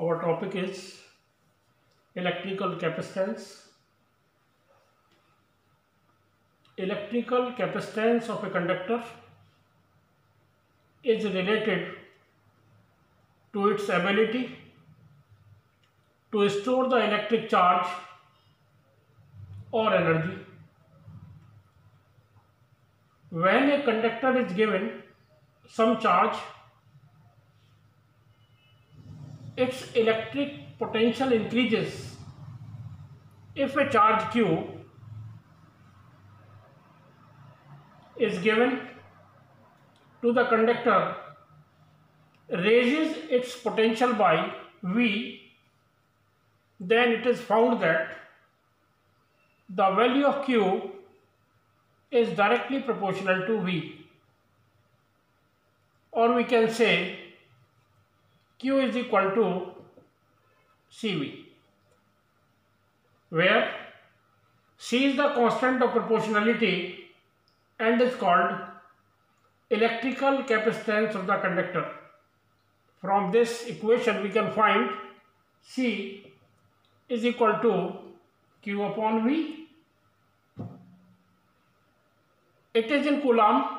Our topic is electrical capacitance. Electrical capacitance of a conductor is related to its ability to store the electric charge or energy. When a conductor is given some charge, its electric potential increases. If a charge Q is given to the conductor, raises its potential by V, then it is found that the value of Q is directly proportional to V, or we can say Q is equal to CV, where C is the constant of proportionality and is called electrical capacitance of the conductor. From this equation we can find C is equal to Q upon V. It is in Coulomb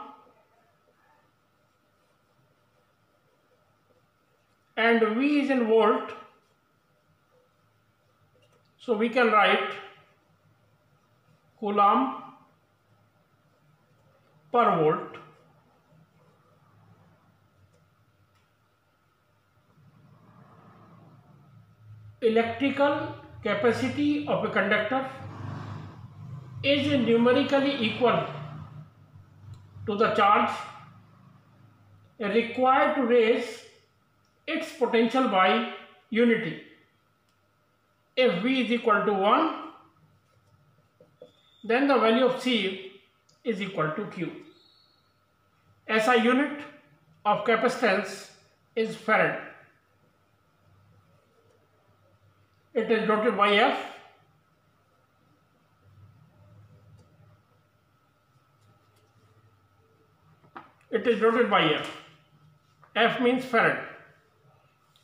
and V is in volt, so we can write Coulomb per volt. Electrical capacity of a conductor is numerically equal to the charge required to raise its potential by unity. If V is equal to 1, then the value of C is equal to Q. SI unit of capacitance is farad. It is denoted by F. It is denoted by F. F means farad.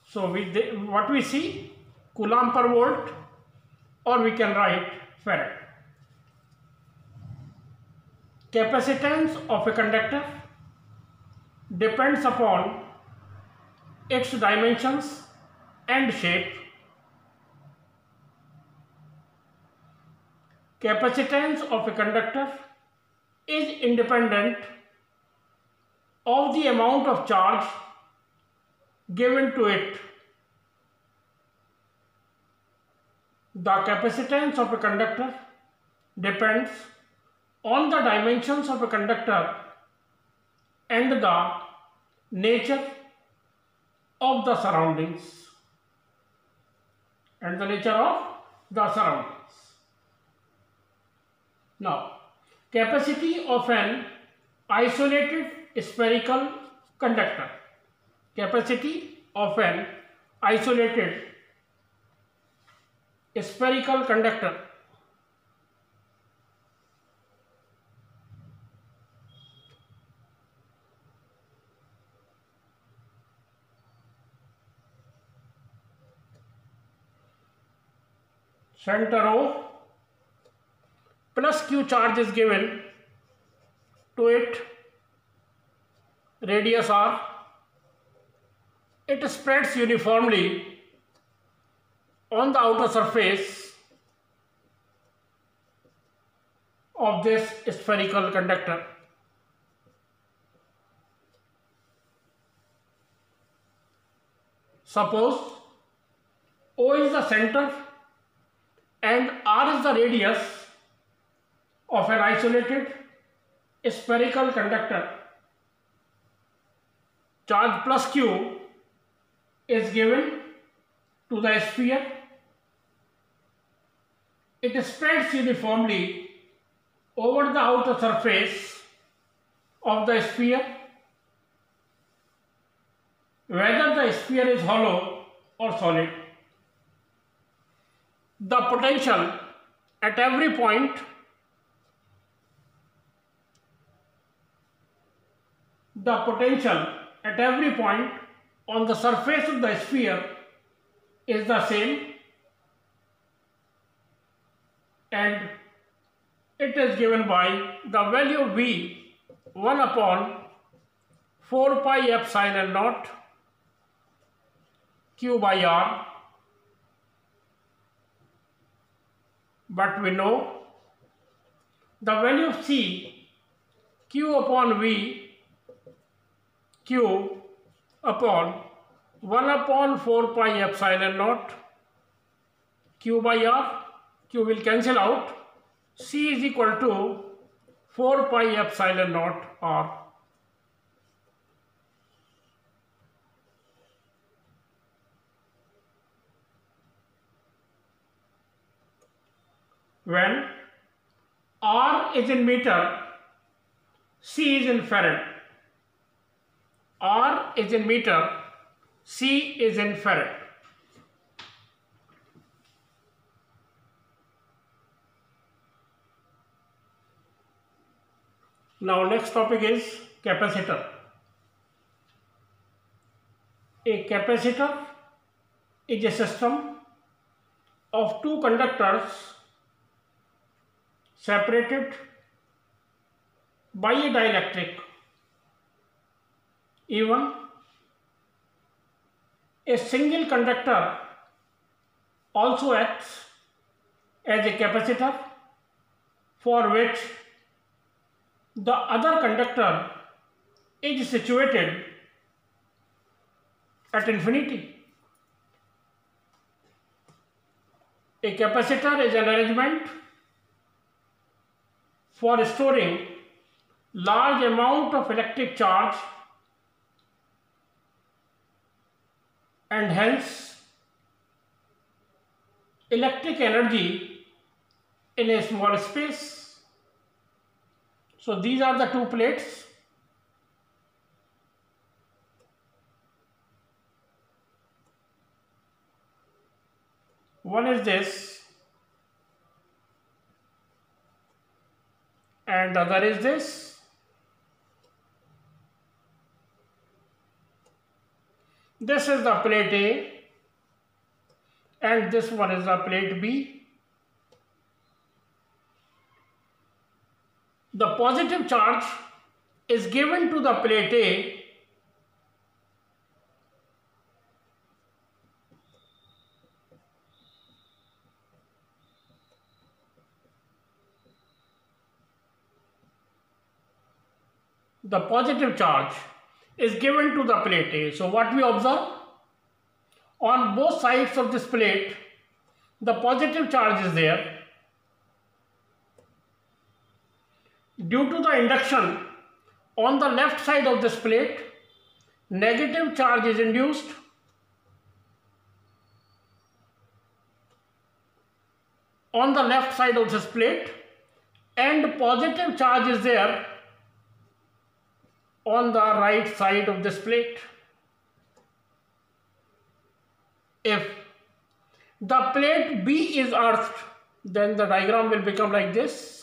So what we see, Coulomb per volt, or we can write farad. Capacitance of a conductor depends upon its dimensions and shape. Capacitance of a conductor is independent of the amount of charge given to it. The capacitance of a conductor depends on the dimensions of a conductor and the nature of the surroundings. Now, capacity of an isolated spherical conductor. Capacity of an isolated spherical conductor. Center O plus Q charge is given to it, radius R. It spreads uniformly on the outer surface of this spherical conductor. Suppose O is the center and R is the radius of an isolated spherical conductor. Charge plus Q is given to the sphere. It spreads uniformly over the outer surface of the sphere, whether the sphere is hollow or solid. The potential at every point on the surface of the sphere is the same, and it is given by the value of V 1 upon 4 pi epsilon naught Q by R, but we know the value of C Q upon V Q upon 1 upon 4 pi epsilon naught Q by R. Q will cancel out. C is equal to 4 pi epsilon naught R. When R is in meter, C is in farad. R is in meter, C is in farad. Now next topic is capacitor. A capacitor is a system of two conductors separated by a dielectric. Even a single conductor also acts as a capacitor, for which the other conductor is situated at infinity. A capacitor is an arrangement for storing large amount of electric charge and hence electric energy in a small space. So these are the two plates. One is this and the other is this. This is the plate A and this one is the plate B. The positive charge is given to the plate A the positive charge is given to the plate A. So what we observe? On both sides of this plate, the positive charge is there. Due to the induction on the left side of this plate, negative charge is induced. On the left side of this plate, and positive charge is there on the right side of this plate. If the plate B is earthed, then the diagram will become like this.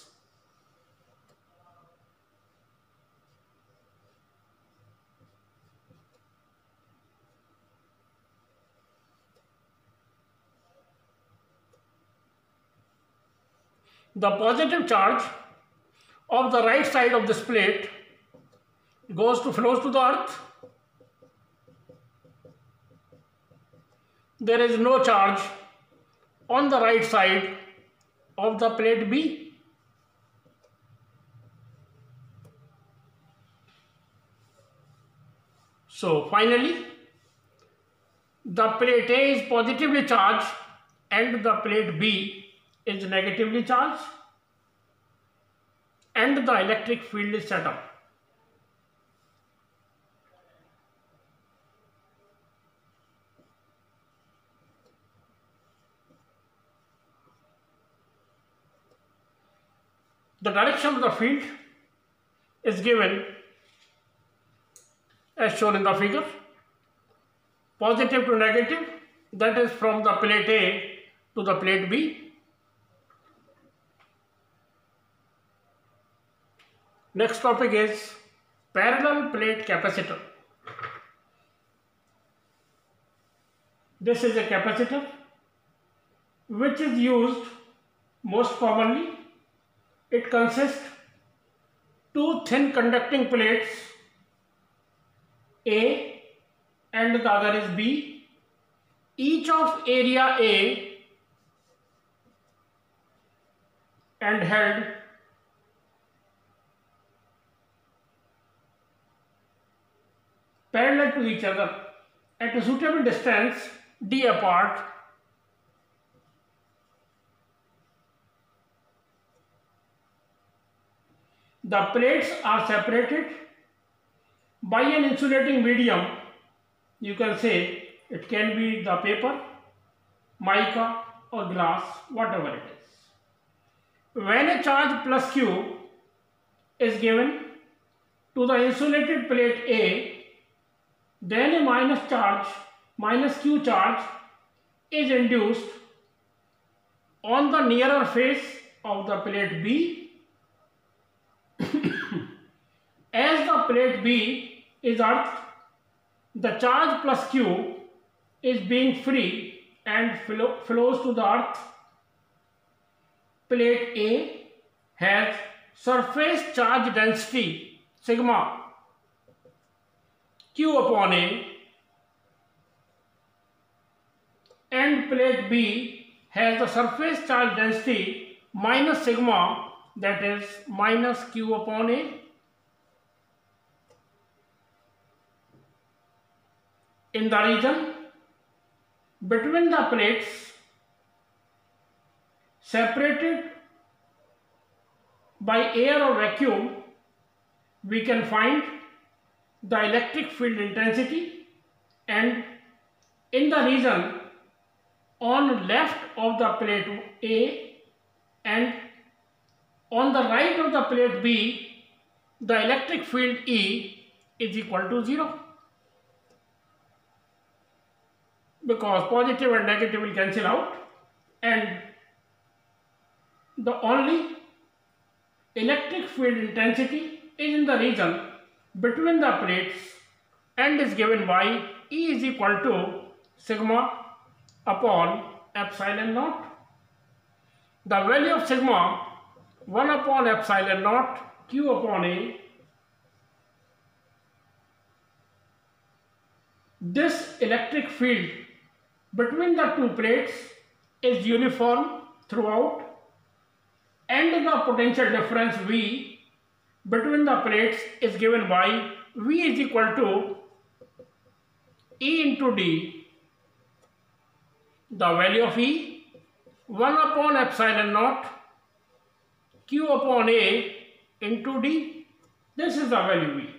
The positive charge of the right side of this plate flows to the earth. There is no charge on the right side of the plate B. So finally, the plate A is positively charged and the plate B is negatively charged, and the electric field is set up. The direction of the field is given as shown in the figure. Positive to negative, that is from the plate A to the plate B. Next topic is parallel plate capacitor. This is a capacitor which is used most commonly. It consists two thin conducting plates, A and the other is B, each of area A and held parallel to each other at a suitable distance d apart. The plates are separated by an insulating medium. You can say it can be the paper, mica or glass, whatever it is. When a charge plus Q is given to the insulated plate A, then a minus Q charge is induced on the nearer face of the plate B. As the plate B is earthed, the charge plus Q is being free and flows to the earth. Plate A has surface charge density sigma Q upon A, and plate B has the surface charge density minus sigma, that is minus Q upon A. In the region between the plates separated by air or vacuum, we can find the electric field intensity, and in the region on left of the plate A and on the right of the plate B, the electric field E is equal to 0, because positive and negative will cancel out, and the only electric field intensity is in the region between the plates and is given by E is equal to sigma upon epsilon naught. The value of sigma 1 upon epsilon naught Q upon A. This electric field between the two plates is uniform throughout, and the potential difference V between the plates is given by V is equal to E into D. The value of E 1 upon epsilon naught Q upon A into D. This is the value V.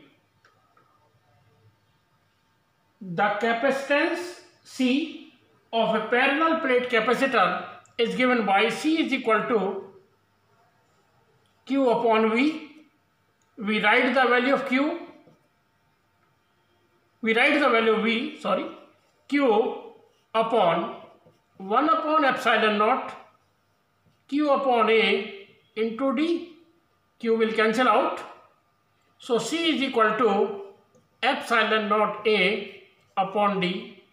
The capacitance C of a parallel plate capacitor is given by C is equal to Q upon V. We write the value of Q. We write the value of V, Q upon 1 upon epsilon naught Q upon A into D. Q will cancel out. So C is equal to epsilon naught A upon D.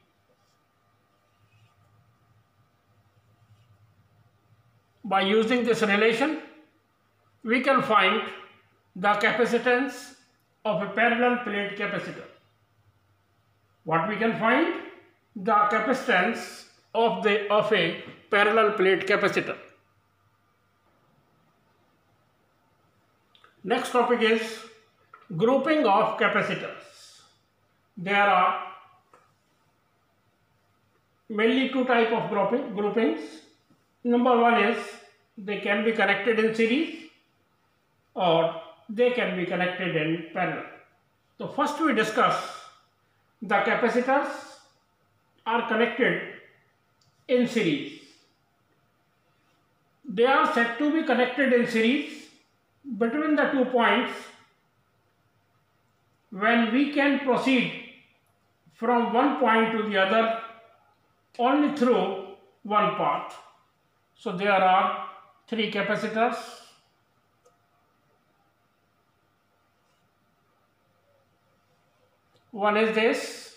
By using this relation, we can find the capacitance of a parallel plate capacitor. What we can find? The capacitance of a parallel plate capacitor. Next topic is grouping of capacitors. There are mainly two types of groupings. Number one is they can be connected in series or they can be connected in parallel. So first we discuss the capacitors are connected in series. They are said to be connected in series between the 2 points when we can proceed from one point to the other only through one path. So there are 3 capacitors. One is this,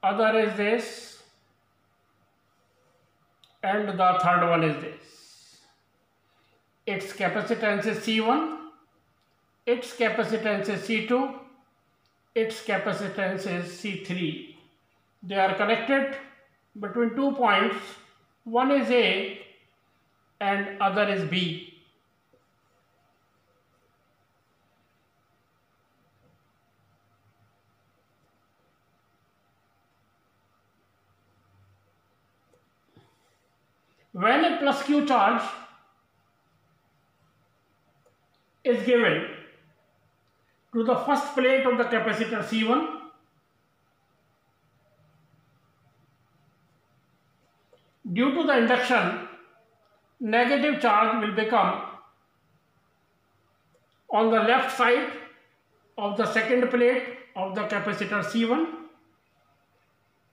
other is this, and the third one is this. Its capacitance is C1, its capacitance is C2, its capacitance is C3. They are connected between 2 points, one is A and other is B. When a plus Q charge is given to the first plate of the capacitor C1, due to the induction, negative charge will become on the left side of the second plate of the capacitor C1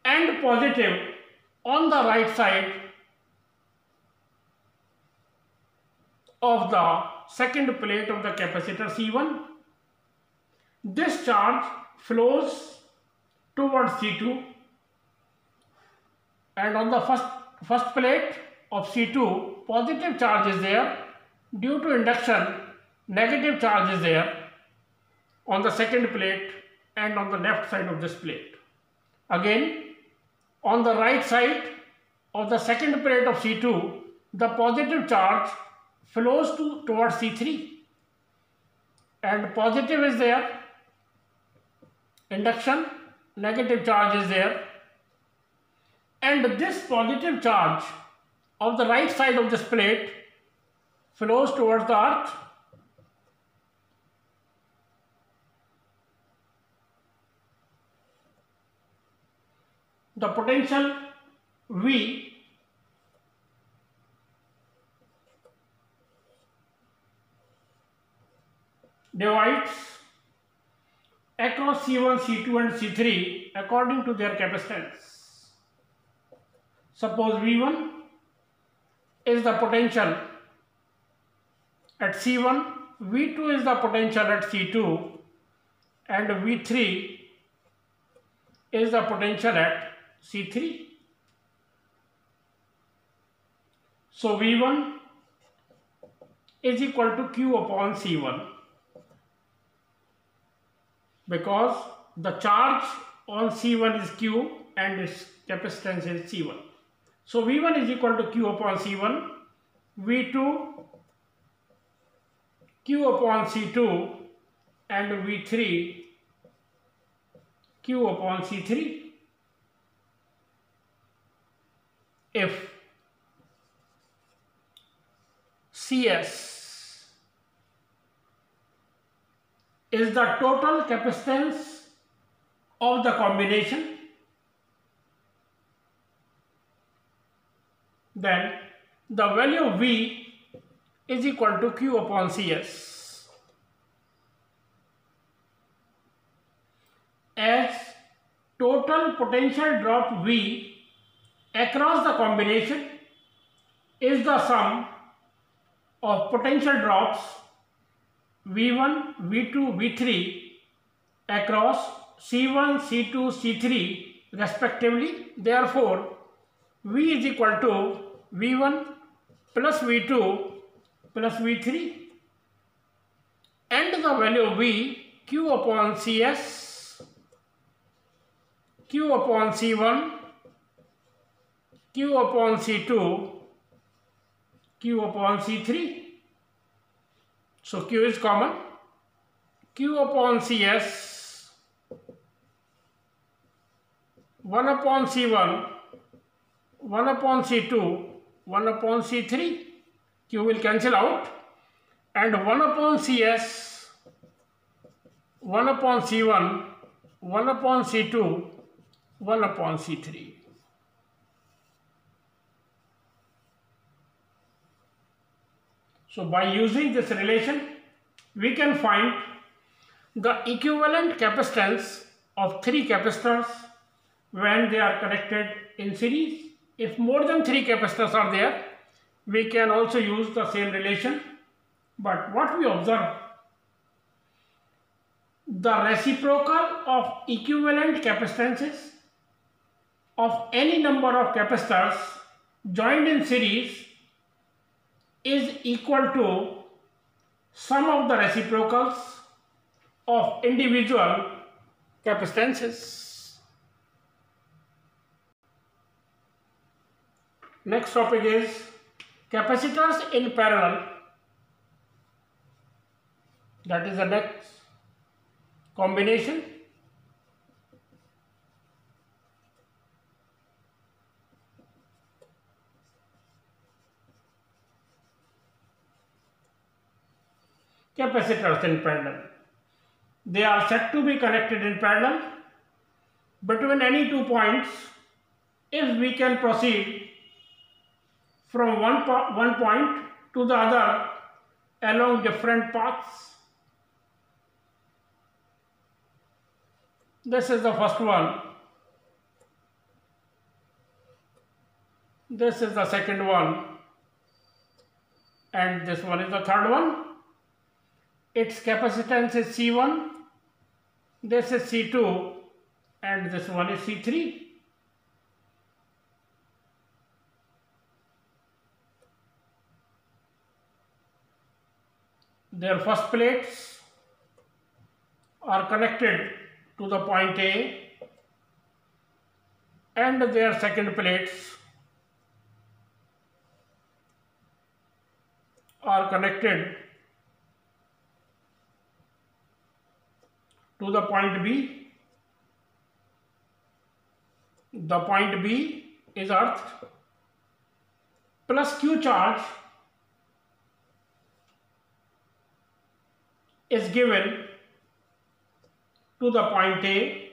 and positive on the right side of the second plate of the capacitor C1. This charge flows towards C2, and on the first plate of C2 positive charge is there. Due to induction, negative charge is there on the second plate and on the left side of this plate. Again, on the right side of the second plate of C2, the positive charge flows towards C3, and positive is there, induction, negative charge is there, and this positive charge of the right side of this plate flows towards the earth. The potential V divides across C1, C2 and C3 according to their capacitance. Suppose V1 is the potential at C1, V2 is the potential at C2, and V3 is the potential at C3. So V1 is equal to Q upon C1, because the charge on C1 is Q and its capacitance is C1. So V1 is equal to Q upon C1, V2 Q upon C2, and V3 Q upon C3. If CS is the total capacitance of the combination, then the value of V is equal to Q upon CS. As total potential drop V across the combination is the sum of potential drops V1, V2, V3 across C1, C2, C3 respectively. Therefore, V is equal to V1 plus V2 plus V3, and the value of V, Q upon CS, Q upon C1, Q upon C2, Q upon C3. So Q is common. Q upon CS, 1 upon C1, 1 upon C2, 1 upon C3. Q will cancel out, and 1 upon CS, 1 upon C1, 1 upon C2, 1 upon C3. So by using this relation, we can find the equivalent capacitance of 3 capacitors when they are connected in series. If more than 3 capacitors are there, we can also use the same relation. But what we observe, the reciprocal of equivalent capacitances of any number of capacitors joined in series is equal to sum of the reciprocals of individual capacitances. Next topic is capacitors in parallel. That is the next combination. Capacitors in parallel. They are said to be connected in parallel between any 2 points if we can proceed from one point to the other along different paths. This is the first one. This is the second one. And this one is the third one. Its capacitance is C1, this is C2, and this one is C3. Their first plates are connected to the point A, and their second plates are connected to the point B. The point B is earth plus Q charge is given to the point A.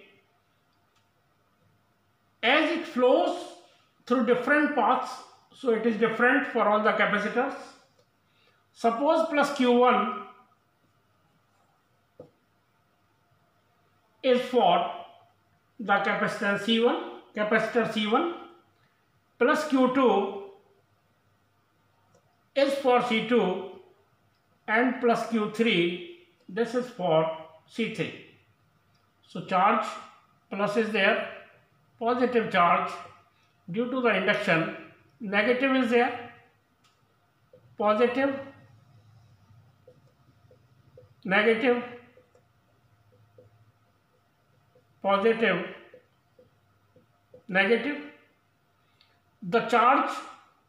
As it flows through different paths, so it is different for all the capacitors. Suppose plus Q1 is for the capacitor C1, plus Q2 is for C2, and plus Q3, this is for C3. So charge plus is there, positive charge due to the induction, negative is there, positive, negative, positive, negative. The charge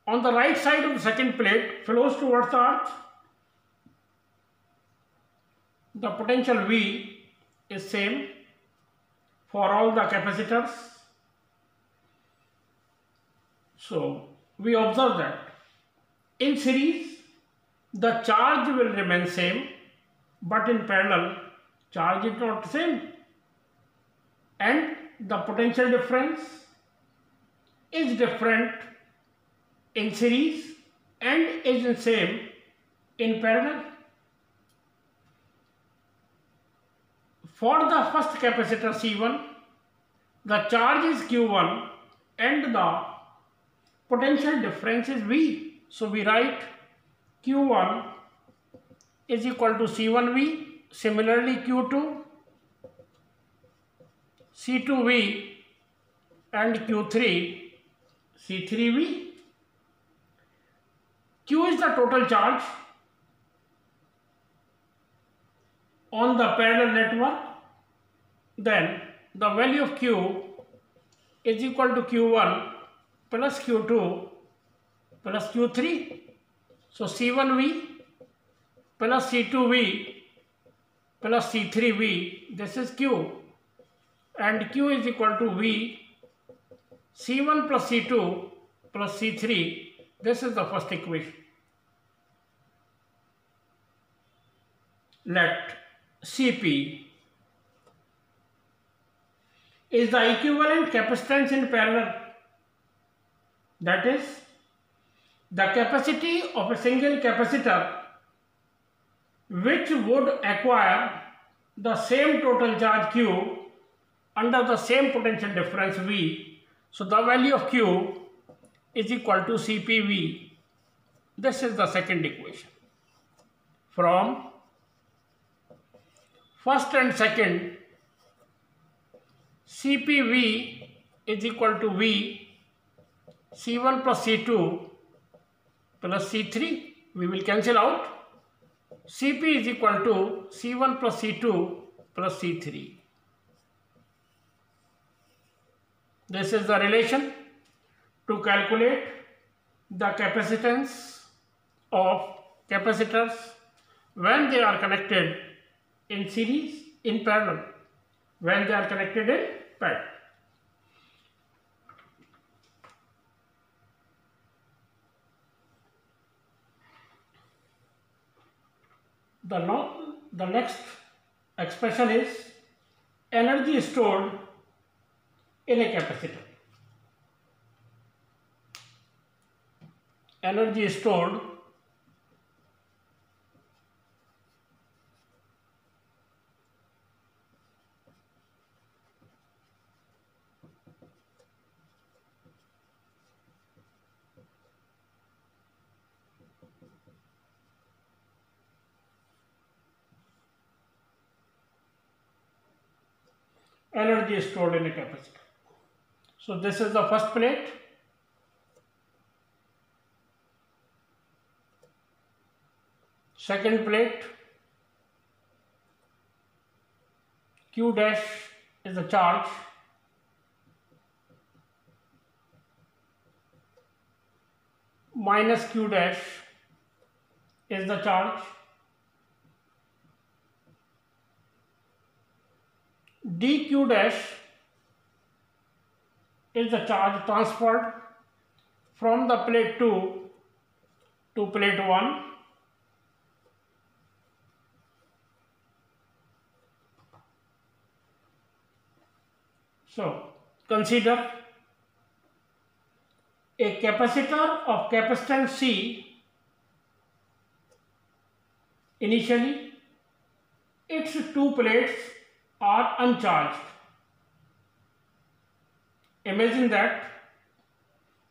on the right side of the second plate flows towards the earth. The potential V is same for all the capacitors. So we observe that in series the charge will remain same, but in parallel charge is not same, and the potential difference is different in series and is the same in parallel. For the first capacitor C1, the charge is Q1 and the potential difference is V. So we write Q1 is equal to C1V, similarly Q2, C2V, and Q3, C3V. Q is the total charge on the parallel network. Then the value of Q is equal to Q1 plus Q2 plus Q3. So C1V plus C2V plus C3V, this is Q, and Q is equal to V, C1 plus C2 plus C3. This is the first equation. Let Cp is the equivalent capacitance in parallel, that is the capacity of a single capacitor which would acquire the same total charge Q under the same potential difference V. So the value of Q is equal to CPV. This is the second equation. From first and second, CPV is equal to V C1 plus C2 plus C3. We will cancel out. Cp is equal to C1 plus C2 plus C3. This is the relation to calculate the capacitance of capacitors when they are connected in series, in parallel, when they are connected in parallel. The next expression is energy stored in a capacitor. Energy stored in a capacitor. So this is the first plate. Second plate, Q dash is the charge, minus Q dash is the charge, dQ dash is the charge transferred from the plate 2 to plate 1. So consider a capacitor of capacitance C. Initially, its two plates are uncharged. Imagine that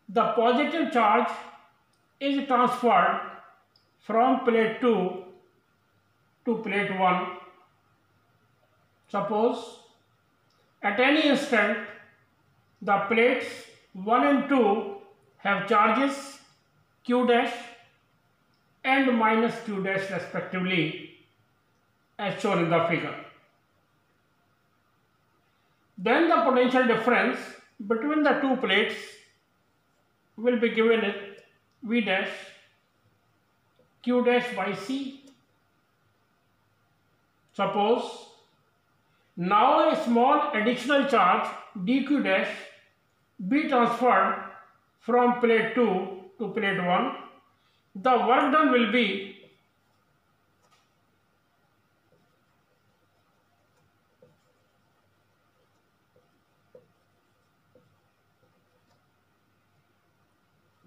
the positive charge is transferred from plate 2 to plate 1. Suppose at any instant the plates 1 and 2 have charges Q dash and minus Q dash respectively, as shown in the figure. Then the potential difference between the two plates will be given as V dash Q dash by C. Suppose now a small additional charge dQ dash be transferred from plate 2 to plate 1. The work done will be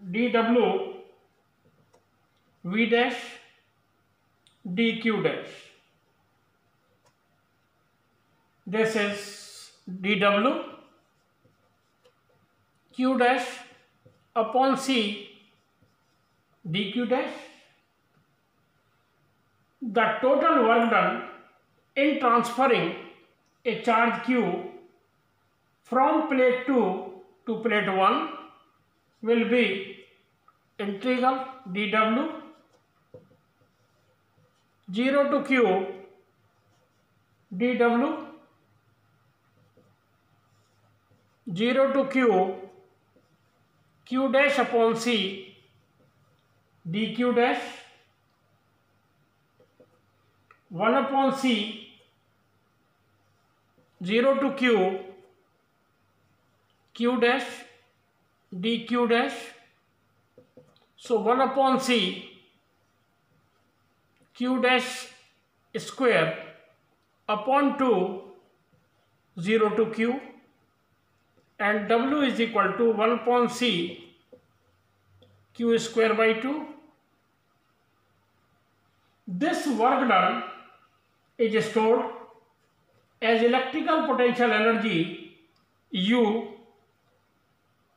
dW V dash dQ dash. This is dW Q dash upon C dQ dash. The total work done in transferring a charge Q from plate 2 to plate 1 will be integral dW 0 to Q dW 0 to Q dash upon C dQ dash 1 upon C 0 to Q dash dQ dash. So 1 upon C Q dash square upon 2 0 to Q, and W is equal to 1 upon C Q square by 2. This work done is stored as electrical potential energy U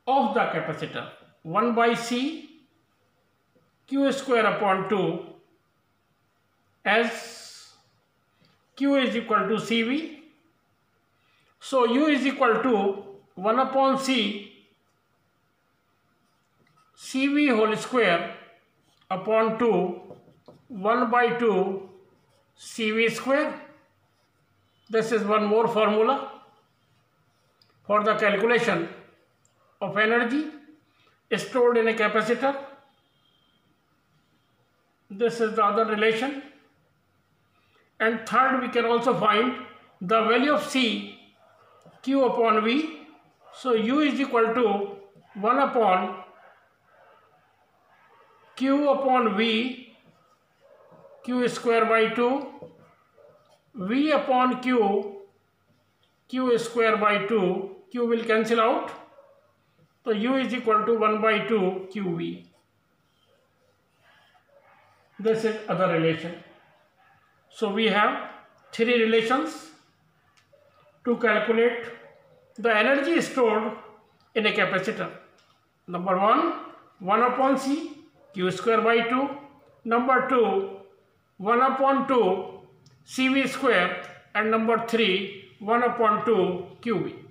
of the capacitor, 1 by C Q square upon 2, as Q is equal to CV. So U is equal to 1 upon C CV whole square upon 2 1 by 2 CV square. This is one more formula for the calculation of energy stored in a capacitor. This is the other relation. And third, we can also find the value of C, Q upon V. So U is equal to 1 upon Q upon V, Q square by 2, V upon Q, Q square by 2, Q will cancel out. So U is equal to 1 by 2 QV. This is other relation. So we have three relations to calculate the energy stored in a capacitor. Number 1, 1 upon C, Q square by 2. Number 2, 1 upon 2 CV square. And number 3, 1 upon 2 QV.